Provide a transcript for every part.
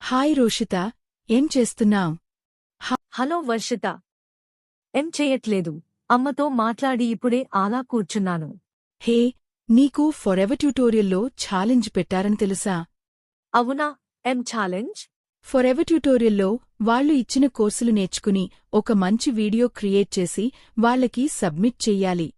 Hi Roshitha, ఏం చేస్తున్నావ్? Hello Varshita. ఏం చెయ్యట్లేదు. అమ్మతో మాట్లాడి ఇప్పుడే అలా కూర్చున్నాను. హే, నీకు ఫరెవర్ ట్యుటోరియల్లో ఛాలెంజ్ పెట్టారని తెలుసా? అవునా? ఏం ఛాలెంజ్? ఫరెవర్ ట్యుటోరియల్లో వాళ్ళు ఇచ్చిన కోర్సులు నేర్చుకుని ఒక మంచి వీడియో క్రియేట్ చేసి వాళ్ళకి సబ్మిట్ చెయ్యాలి.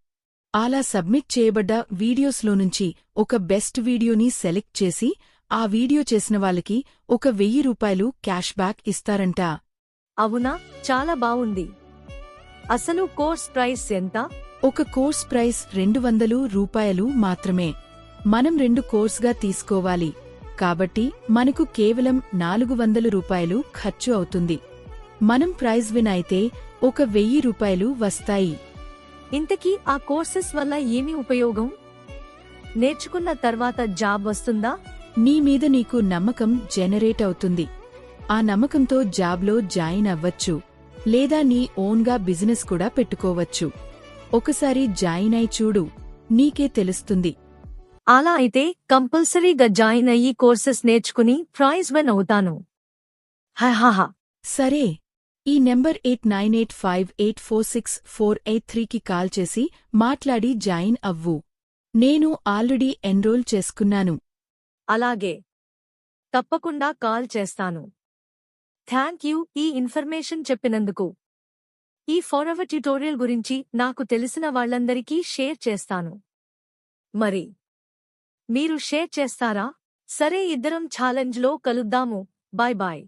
అలా సబ్మిట్ చేయబడ్డ వీడియోస్లోనుంచి ఒక బెస్ట్ వీడియోని సెలెక్ట్ చేసి ఆ వీడియో చేసిన వాళ్ళకి ఒక ₹1000 క్యాష్ బ్యాక్ ఇస్తారంట. అవునా? చాలా బావుంది. అసలు కోర్స్ ప్రైస్ ఎంత? ఒక కోర్స్ ప్రైస్ ₹200 మాత్రమే. మనం 2 కోర్స్గా తీసుకోవాలి కాబట్టి మనకు కేవలం ₹400 ఖర్చు అవుతుంది. మనం ప్రైజ్ విన్ అయితే ఒక ₹1000 వస్తాయి. ఇంతకీ ఆ కోర్సెస్ వల్ల ఏమి ఉపయోగం? నేర్చుకున్న తర్వాత జాబ్ వస్తుందా? నీ మీద నీకు నమ్మకం జనరేట్ అవుతుంది. ఆ నమ్మకంతో జాబ్లో జాయిన్ అవ్వచ్చు, లేదా నీ ఓన్గా బిజినెస్ కూడా పెట్టుకోవచ్చు. ఒకసారి జాయిన్ అయి చూడు, నీకే తెలుస్తుంది. అలా అయితే కంపల్సరీగా జాయిన్ అయ్యి కోర్సెస్ నేర్చుకుని ప్రైజ్ విన్ అవుతాను. హహహ. సరే, ఈ నెంబర్ 8985846483కి కాల్ చేసి మాట్లాడి జాయిన్ అవ్వు. నేను ఆల్రెడీ ఎన్రోల్ చేసుకున్నాను. అలాగే. తప్పకుండా కాల్ చేస్తాను. థ్యాంక్ యూ ఈ ఇన్ఫర్మేషన్ చెప్పినందుకు. ఈ ఫరెవర్ ట్యుటోరియల్ గురించి నాకు తెలిసిన వాళ్ళందరికీ షేర్ చేస్తాను. మరి మీరు షేర్ చేస్తారా? సరే, ఇద్దరం ఛాలెంజ్లో కలుద్దాము. Bye bye.